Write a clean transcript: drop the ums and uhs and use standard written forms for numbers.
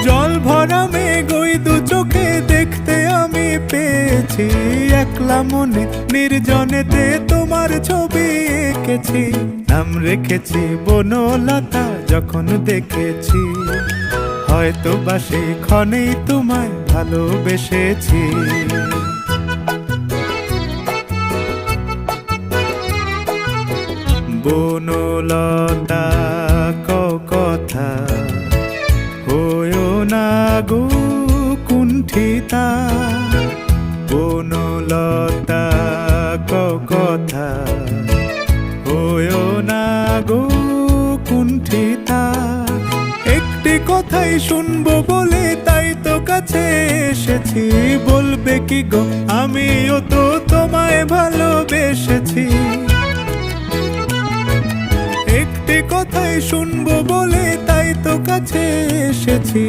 জল ভরা মেঘ ওই দু চোখে দেখতে আমি পেয়েছি, একলা মনে নির্জনেতে তোমার ছবি এঁকেছি। নাম রেখেছি বনলতা যখন দেখেছি, হয়তো বা সেই ক্ষণেই তোমায় ভালোবেসেছি। বনলতা কথা হয়ো না গো কুণ্ঠিতা, বনলতা কথা হয়ো না গো কুণ্ঠিতা। একটি কথাই শুনবো বলে তাই তো কাছে এসেছি, বলবে কি গো আমিও তো তোমায় ভালোবেসেছি। একটি কথাই শুনবো বলে তাই তো কাছে এসেছি,